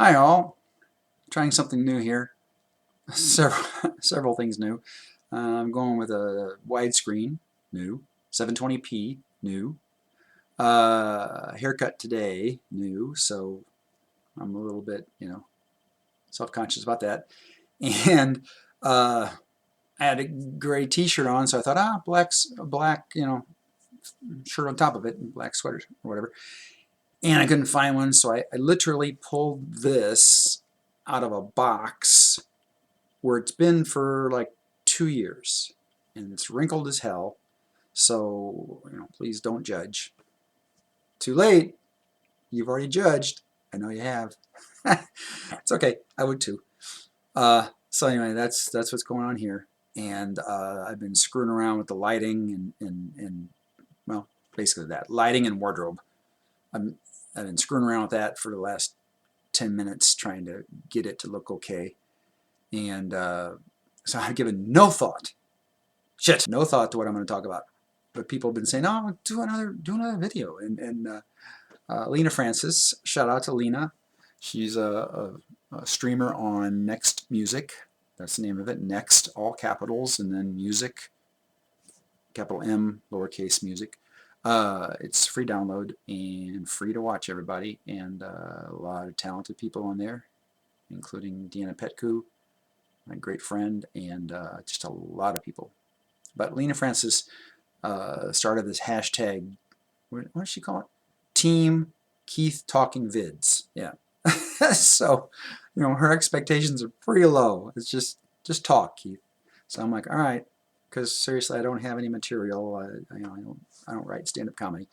Hi all, trying something new here. Several things new. I'm going with a widescreen, new. 720p, new. Haircut today, new. So I'm a little bit, self-conscious about that. And I had a gray T-shirt on, so I thought, black, shirt on top of it, black sweater or whatever. And I couldn't find one, so I literally pulled this out of a box where it's been for like 2 years, and it's wrinkled as hell. So, please don't judge. Too late. You've already judged. I know you have. It's okay. I would too. So anyway, that's what's going on here. And I've been screwing around with the lighting and well, basically that lighting and wardrobe. I've been screwing around with that for the last 10 minutes trying to get it to look okay. And so I've given no thought to what I'm going to talk about. But people have been saying, "Oh, do another video." And Lena Francis, shout out to Lena. She's a streamer on Next Music. That's the name of it. Next, all capitals, and then Music, capital M, lowercase music. It's free download and free to watch, everybody. And a lot of talented people on there, including Deanna Petku, my great friend, and just a lot of people. But Lena Francis started this hashtag, what does she call it? Team Keith Talking Vids. Yeah. So, her expectations are pretty low. It's just talk, Keith. So I'm like, all right, because seriously, I don't have any material. I don't write stand-up comedy.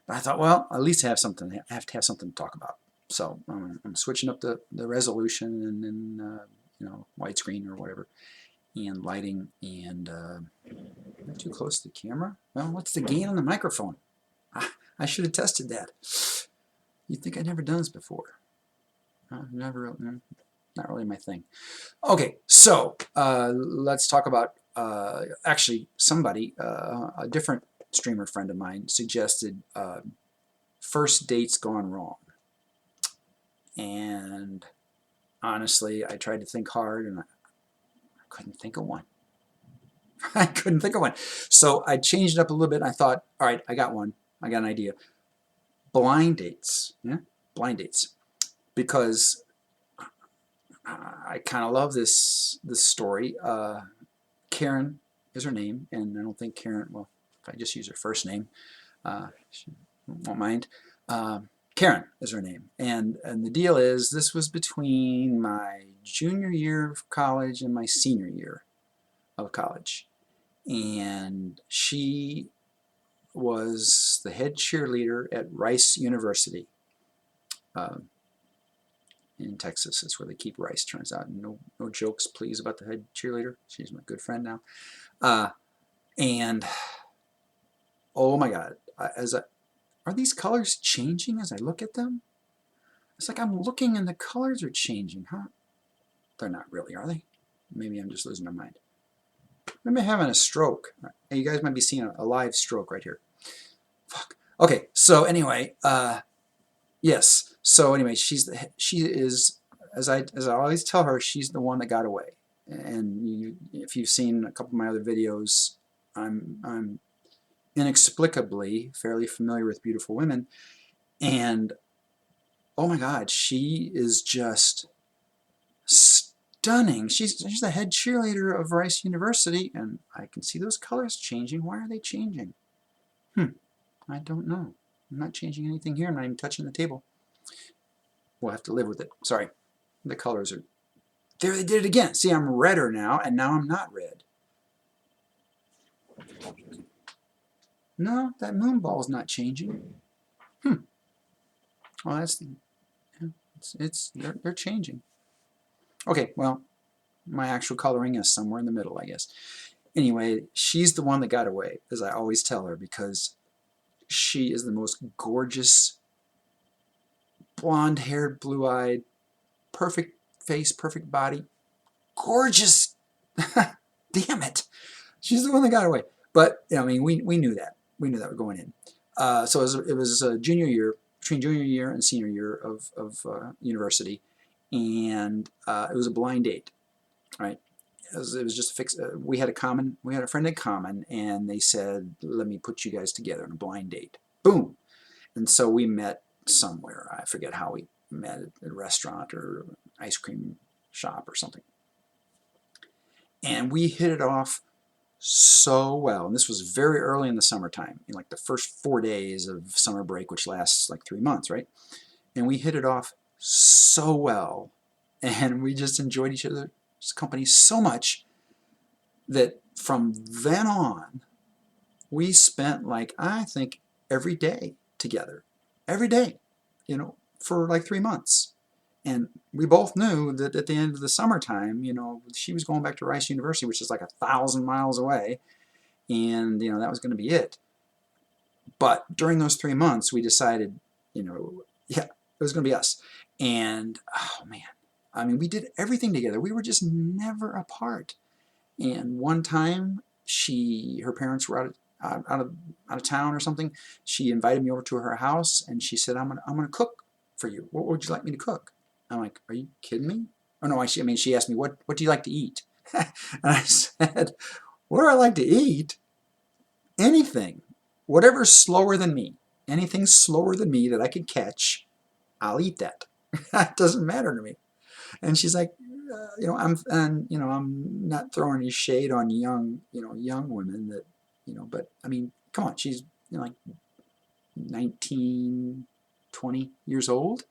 But I thought, well, at least I have something. I have to have something to talk about. So I'm switching up the resolution and then widescreen or whatever, and lighting, and not too close to the camera. Well, what's the gain on the microphone? I should have tested that. You'd think I'd never done this before. Not really my thing. Okay, so let's talk about actually somebody, a different streamer friend of mine suggested first dates gone wrong. And honestly, I tried to think hard, and I couldn't think of one. I couldn't think of one. So I changed it up a little bit, and I thought, all right, I got one. I got an idea. Blind dates. Yeah? Blind dates. Because I kind of love this story. Karen is her name, and I don't think Karen, well, if I just use her first name, she won't mind. Karen is her name, and the deal is, this was between my junior year of college and my senior year of college, and she was the head cheerleader at Rice University in Texas. That's where they keep Rice, turns out. No jokes, please, about the head cheerleader. She's my good friend now. And oh my God, are these colors changing as I look at them? It's like I'm looking and the colors are changing, huh? They're not really, are they? Maybe I'm just losing my mind. Maybe I'm having a stroke. You guys might be seeing a live stroke right here. Fuck. Okay, so anyway, yes. So anyway, she is, as I always tell her, she's the one that got away. And if you've seen a couple of my other videos, I'm inexplicably fairly familiar with beautiful women, and oh my God, she is just stunning. She's the head cheerleader of Rice University, and I can see those colors changing. Why are they changing? I don't know. I'm not changing anything here. I'm not even touching the table. We'll have to live with it. Sorry. The colors are... There, they did it again. See, I'm redder now, and now I'm not red. No, that moon ball's not changing. Well, that's the... they're changing. Okay, well, my actual coloring is somewhere in the middle, I guess. Anyway, she's the one that got away, as I always tell her, because she is the most gorgeous, blonde-haired, blue-eyed, perfect face, perfect body, gorgeous. Damn it, she's the one that got away. But I mean, we knew that. We knew that we're going in. So it was junior year, between junior year and senior year of university, and it was a blind date, right? It was just a fix. We had a friend in common, and they said, "Let me put you guys together on a blind date." Boom. And so we met somewhere. I forget how we met, at a restaurant or ice cream shop or something. And we hit it off so well. And this was very early in the summertime, in like the first 4 days of summer break, which lasts like 3 months, right? And we hit it off so well. And we just enjoyed each other's company so much that from then on, we spent, like, I think, every day together. Every day, for like 3 months. And we both knew that at the end of the summertime, she was going back to Rice University, which is like 1,000 miles away, and that was going to be it. But during those 3 months, we decided, yeah, it was going to be us. And oh man, I mean, we did everything together. We were just never apart. And one time, her parents were out of town or something. She invited me over to her house, and she said, "I'm gonna cook for you. What would you like me to cook?" I'm like, "Are you kidding me?" Oh no, she asked me, "What do you like to eat?" And I said, "What do I like to eat? Anything, whatever's slower than me. Anything slower than me that I can catch, I'll eat that. It doesn't matter to me." And she's like, I'm not throwing any shade on young women but I mean, come on, she's like 19, 20 years old.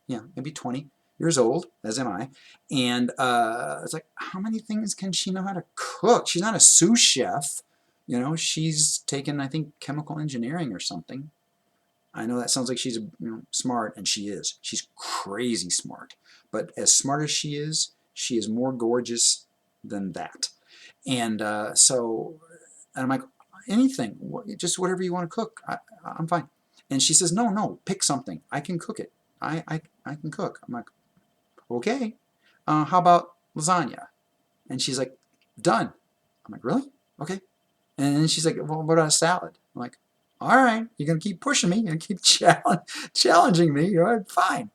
Yeah, maybe 20 years old, as am I. And it's like, how many things can she know how to cook? She's not a sous chef. She's taken, I think, chemical engineering or something. I know that sounds like she's smart, and she is. She's crazy smart. But as smart as she is more gorgeous than that. And and I'm like, anything, just whatever you want to cook, I'm fine. And she says, no, pick something. I can cook it. I can cook. I'm like, okay. How about lasagna? And she's like, done. I'm like, really? Okay. And then she's like, well, what about a salad? I'm like, all right, you're going to keep pushing me. You're going to keep challenging me. All right, fine.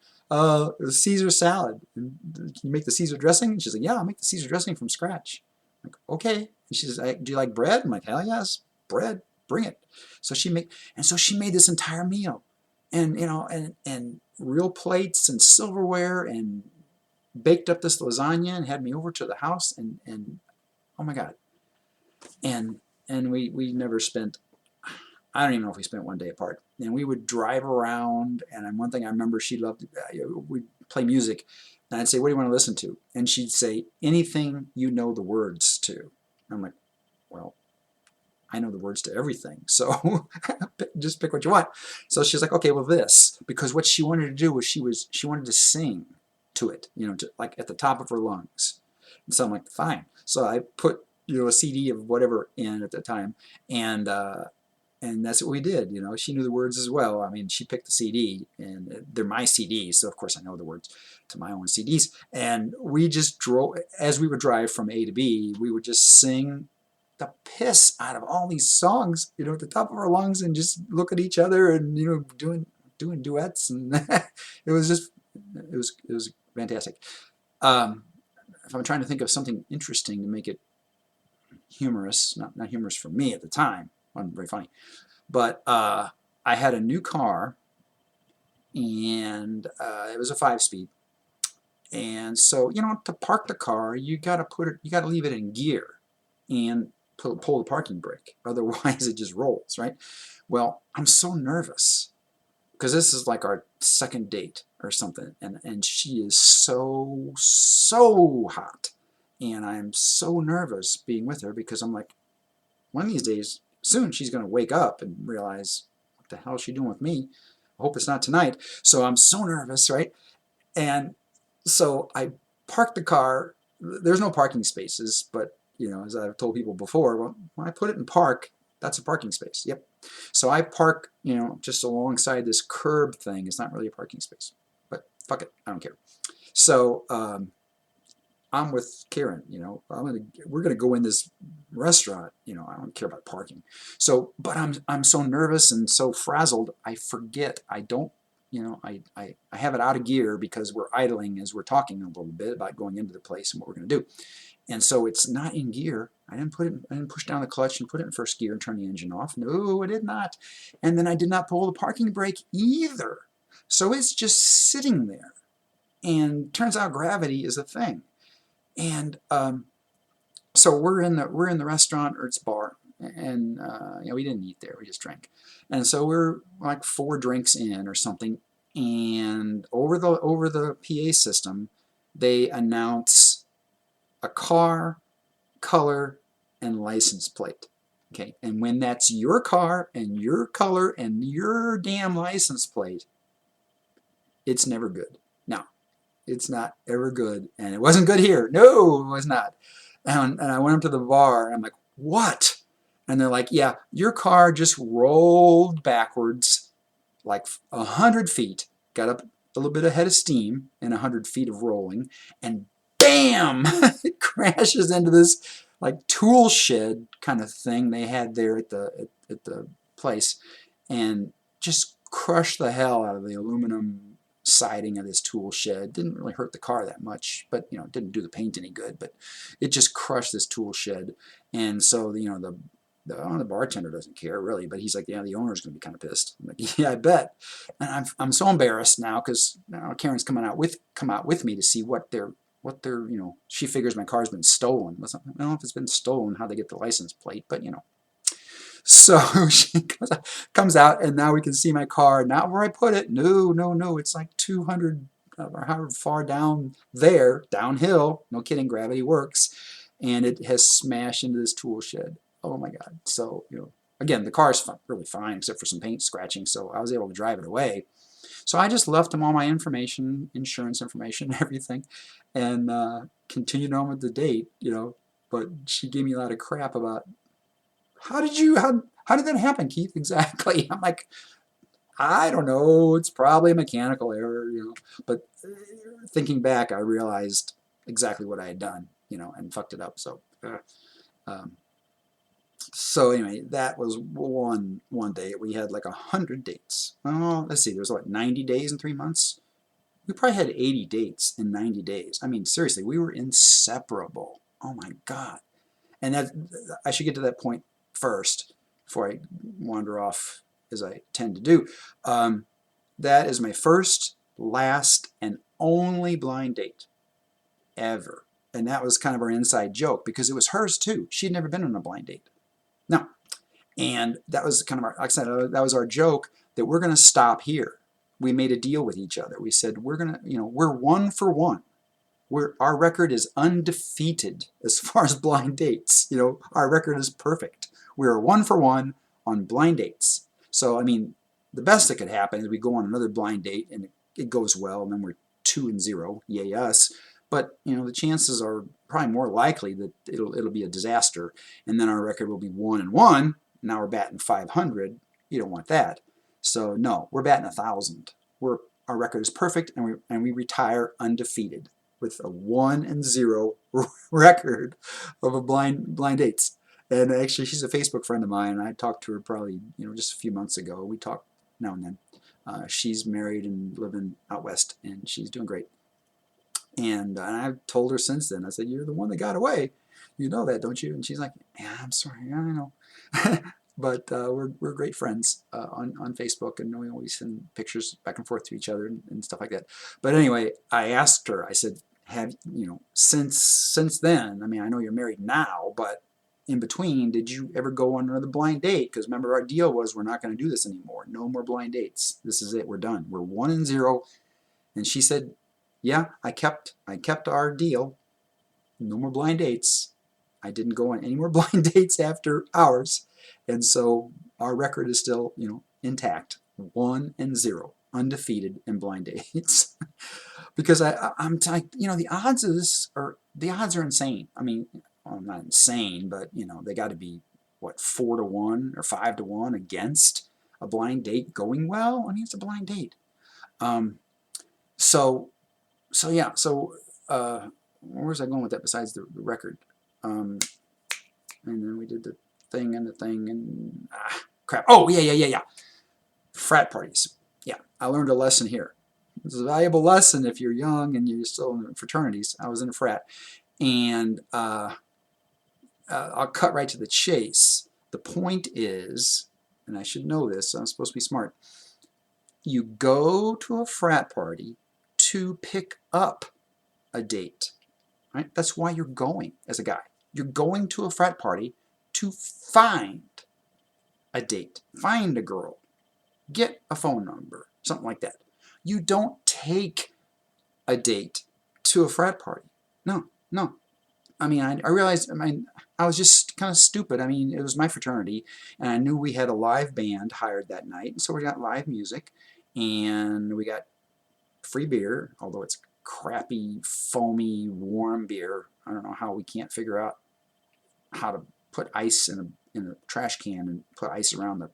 Caesar salad. Can you make the Caesar dressing? And she's like, yeah, I'll make the Caesar dressing from scratch. I'm like, okay. And she says, do you like bread? I'm like, hell yes, bread. Bring it. So she made this entire meal, and and real plates and silverware, and baked up this lasagna and had me over to the house, and oh my God. And we never spent, I don't even know if we spent one day apart. And we would drive around, and one thing I remember, she loved, we'd play music, and I'd say, what do you want to listen to? And she'd say, anything you know the words to. And I'm like, well, I know the words to everything, so just pick what you want. So she's like, okay, well, this. Because what she wanted to do was she wanted to sing to it, like at the top of her lungs. And so I'm like, fine. So I put a CD of whatever in at the time, and that's what we did. She knew the words as well. I mean, she picked the CD, and they're my CDs, so of course I know the words to my own CDs. And we just drove, as we would drive from A to B, we would just sing the piss out of all these songs, at the top of our lungs, and just look at each other and doing duets, and it was fantastic. If I'm trying to think of something interesting to make it humorous, not humorous for me at the time, wasn't very funny, but I had a new car, and it was a 5-speed, and so to park the car, you gotta leave it in gear and pull the parking brake, otherwise it just rolls, right? Well, I'm so nervous because this is like our second date or something, and she is so hot, and I'm so nervous being with her, because I'm like, one of these days, soon she's going to wake up and realize, what the hell is she doing with me? I hope it's not tonight. So I'm so nervous, right? And so I parked the car. There's no parking spaces, but as I've told people before, well, when I put it in park, that's a parking space. Yep. So I park, just alongside this curb thing. It's not really a parking space, but fuck it, I don't care. So I'm with Karen. We're gonna go in this restaurant. I don't care about parking. So, but I'm so nervous and so frazzled, I forget. I don't you know, I have it out of gear because we're idling as we're talking a little bit about going into the place and what we're going to do. And so it's not in gear. I didn't push down the clutch and put it in first gear and turn the engine off. No, I did not. And then I did not pull the parking brake either. So it's just sitting there. And turns out gravity is a thing. And so we're in the restaurant, or it's bar, and you know, we didn't eat there, we just drank. And so we're like 4 drinks in or something, and over the PA system, they announce a car, color, and license plate. Okay, and when that's your car and your color and your damn license plate, it's never good. Now, it's not ever good, and it wasn't good here. No, it was not. And I went up to the bar, and I'm like, what? And they're like, yeah, your car just rolled backwards like 100 feet, got up a little bit ahead of steam in 100 feet of rolling, and bam, it crashes into this like tool shed kind of thing they had there at the place, and just crushed the hell out of the aluminum siding of this tool shed. Didn't really hurt the car that much, but you know, it didn't do the paint any good, but it just crushed this tool shed. And so, you know, the bartender doesn't care really, but he's like, yeah, the owner's gonna be kind of pissed. I'm like, yeah, I bet. And I'm so embarrassed now because now Karen's come out with me to see what they're, you know, she figures my car's been stolen. I don't know if it's been stolen, how they get the license plate, but you know. So she comes out, and now we can see my car, not where I put it. No, no, no, it's like 200 or however far down there, downhill. No kidding, gravity works. And it has smashed into this tool shed. Oh my God. So, you know, again, the car's really fine except for some paint scratching, so I was able to drive it away. So I just left them all my information, insurance information, everything, and continued on with the date, you know. But she gave me a lot of crap about, how did that happen, Keith? Exactly. I'm like, I don't know. It's probably a mechanical error, you know. But thinking back, I realized exactly what I had done, you know, and fucked it up. So, so anyway, that was one day. We had like 100 dates. Oh, let's see. There's what, 90 days in 3 months. We probably had 80 dates in 90 days. I mean, seriously, we were inseparable. Oh my God. And that, I should get to that point first before I wander off as I tend to do. That is my first, last, and only blind date ever. And that was kind of our inside joke because it was hers too. She had never been on a blind date. No. And that was kind of our, like I said, that was our joke, that we're going to stop here. We made a deal with each other. We said, we're going to, you know, we're 1 for 1. Our record is undefeated as far as blind dates. You know, our record is perfect. We're 1 for 1 on blind dates. So, I mean, the best that could happen is we go on another blind date and it goes well, and then we're 2-0, yay us. But, you know, the chances are probably more likely that it'll be a disaster, and then our record will be 1-1. Now we're batting 500. You don't want that. So, no, we're batting 1,000. Our record is perfect, and we retire undefeated with a 1-0 record of a blind dates. And actually, she's a Facebook friend of mine, and I talked to her probably, you know, just a few months ago. We talk now and then. She's married and living out west, and she's doing great. And I've told her since then, I said, you're the one that got away. You know that, don't you? And she's like, yeah, I'm sorry, I know. But we're great friends on Facebook, and we always send pictures back and forth to each other and stuff like that. But anyway, I asked her, I said, have, you know, since then, I mean, I know you're married now, but in between, did you ever go on another blind date? Because remember, our deal was we're not going to do this anymore. No more blind dates. This is it. We're done. We're 1-0. And she said, yeah, I kept our deal. No more blind dates. I didn't go on any more blind dates after ours. And so our record is still, you know, intact. 1-0. Undefeated in blind dates. Because I'm you know, the odds are insane. I mean, well, not insane, but you know, they got to be what, 4-1 or 5-1 against a blind date going well. I mean, it's a blind date. So yeah. So where's I going with that besides the record? And then we did the thing and crap. Oh yeah. Frat parties. Yeah. I learned a lesson here. This is a valuable lesson if you're young and you're still in fraternities. I was in a frat. And I'll cut right to the chase. The point is, and I should know this, I'm supposed to be smart, you go to a frat party to pick up a date. Right? That's why you're going as a guy. You're going to a frat party to find a date, find a girl, get a phone number, something like that. You don't take a date to a frat party. No, no. I mean, I realized, I was just kind of stupid. I mean, it was my fraternity, and I knew we had a live band hired that night, and so we got live music, and we got free beer, although it's crappy, foamy, warm beer. I don't know how we can't figure out how to put ice in a trash can and put ice around the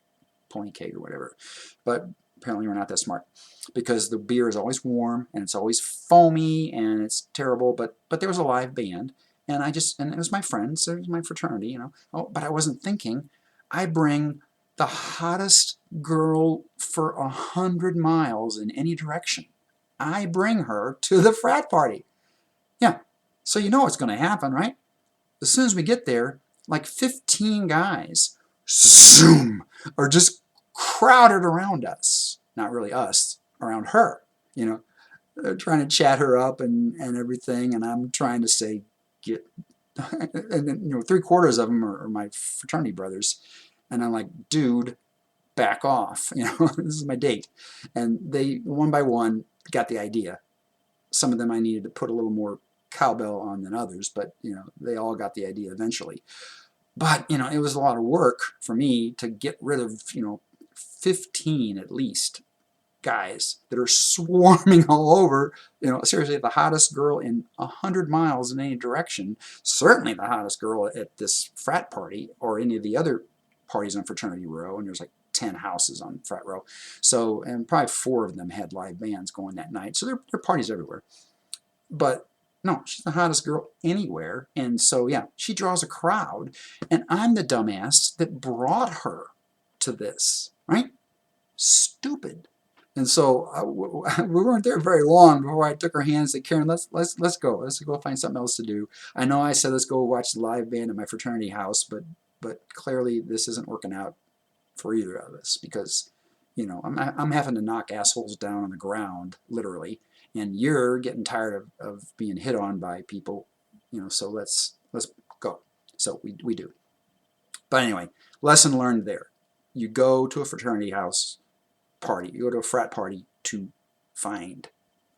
pony keg or whatever. But apparently we're not that smart, because the beer is always warm and it's always foamy and it's terrible. But there was a live band, and it was my friends, it was my fraternity, you know. Oh, but I wasn't thinking, I bring the hottest girl for 100 miles in any direction. I bring her to the frat party. Yeah, so you know what's going to happen, right? As soon as we get there, like 15 guys, zoom, are just crowded around us. Not really us, around her, you know. They're trying to chat her up and everything, and I'm trying to say, get, and then, you know, 3/4 of them are my fraternity brothers, and I'm like, dude, back off, you know, this is my date. And they, one by one, got the idea. Some of them I needed to put a little more cowbell on than others, but, you know, they all got the idea eventually. But, you know, it was a lot of work for me to get rid of, you know, 15 at least guys that are swarming all over, you know, seriously, the hottest girl in 100 miles in any direction, certainly the hottest girl at this frat party or any of the other parties on fraternity row, and there's like 10 houses on frat row. So, and probably 4 of them had live bands going that night. So there are parties everywhere. But no, she's the hottest girl anywhere. And so, yeah, she draws a crowd. And I'm the dumbass that brought her to this, right? Stupid. And so we weren't there very long before I took her hand and said, Karen, let's go. Let's go find something else to do. I know I said let's go watch the live band at my fraternity house, but clearly this isn't working out for either of us, because, you know, I'm having to knock assholes down on the ground, literally, and you're getting tired of being hit on by people, you know, so let's go. So we do. But anyway, lesson learned there. You go to a fraternity house party, you go to a frat party to find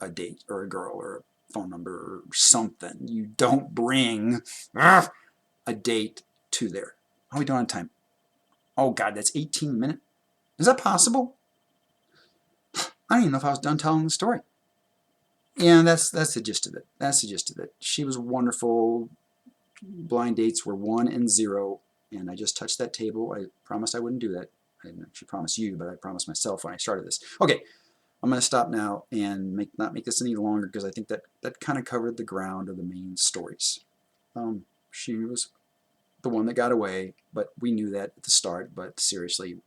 a date or a girl or a phone number or something. You don't bring a date to there. How are we doing on time? Oh God, that's 18 minutes. Is that possible? I don't even know if I was done telling the story. And that's the gist of it. That's the gist of it. She was wonderful. Blind dates were 1 and 0, and I just touched that table. I promised I wouldn't do that. I didn't actually promise you, but I promised myself when I started this. Okay, I'm going to stop now and not make this any longer, because I think that kind of covered the ground of the main stories. She was the one that got away, but we knew that at the start. But seriously,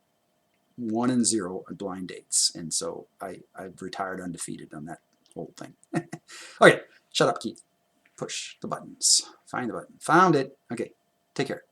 1 and 0 on blind dates, and so I've retired undefeated on that whole thing. Okay, shut up, Keith. Push the buttons. Find the button. Found it. Okay, take care.